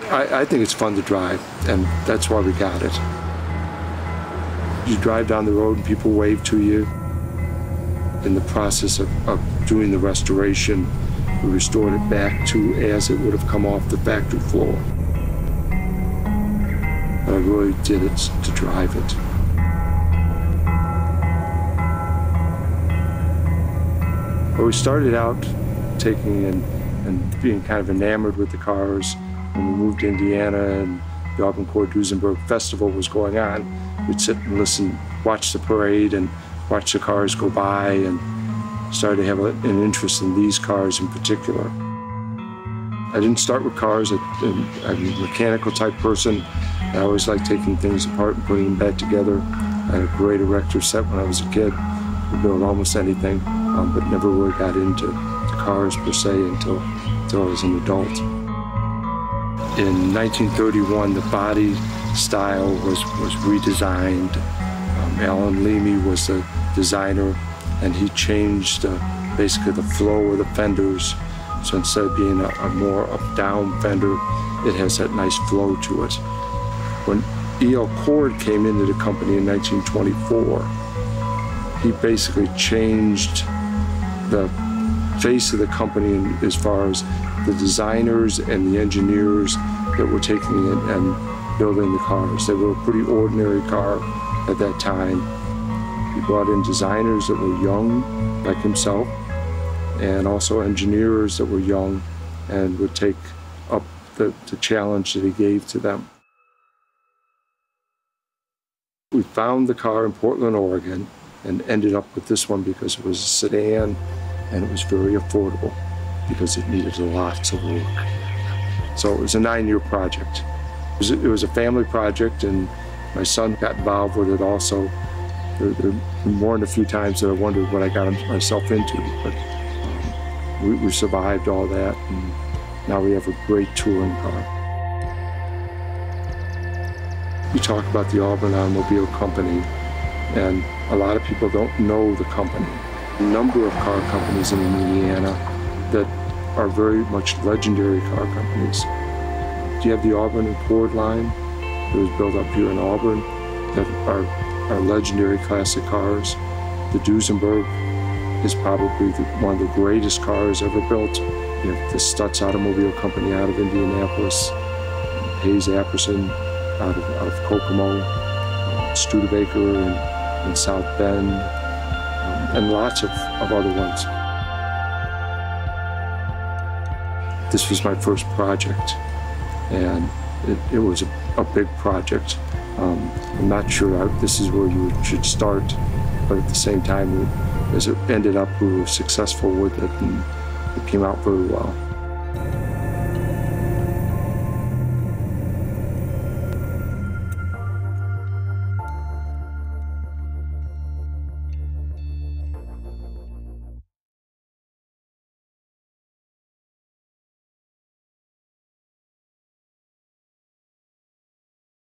I think it's fun to drive, and that's why we got it. You drive down the road and people wave to you. In the process of doing the restoration, we restored it back to as it would have come off the factory floor. But I really did it to drive it. Well, we started out taking and being kind of enamored with the cars. When we moved to Indiana and the Auburn Duesenberg Festival was going on, we'd sit and listen, watch the parade and watch the cars go by, and started to have an interest in these cars in particular. I didn't start with cars. I'm a mechanical type person. I always liked taking things apart and putting them back together. I had a great erector set when I was a kid. We built almost anything, but never really got into cars per se until I was an adult. In 1931, the body style was redesigned. Alan Leamy was the designer, and he changed basically the flow of the fenders. So instead of being a more up-down fender, it has that nice flow to it. When E.L. Cord came into the company in 1924, he basically changed the face of the company as far as the designers and the engineers that were taking it and building the cars. They were a pretty ordinary car at that time. He brought in designers that were young, like himself, and also engineers that were young and would take up the challenge that he gave to them. We found the car in Portland, Oregon, and ended up with this one because it was a sedan and it was very affordable because it needed lots of work. So it was a 9-year project. It was a family project, and my son got involved with it also. There were more than a few times that I wondered what I got myself into, but we survived all that, and now we have a great touring car. You talk about the Auburn Automobile Company, and a lot of people don't know the company. A number of car companies in Indiana that are very much legendary car companies. You have the Auburn and Ford line that was built up here in Auburn that are legendary classic cars. The Duesenberg is probably one of the greatest cars ever built. You have the Stutz Automobile Company out of Indianapolis, Hayes Apperson out of Kokomo, Studebaker in South Bend, and lots of other ones. This was my first project, and it was a big project. I'm not sure this is where you should start, but at the same time, as it ended up, we were successful with it, and it came out very well.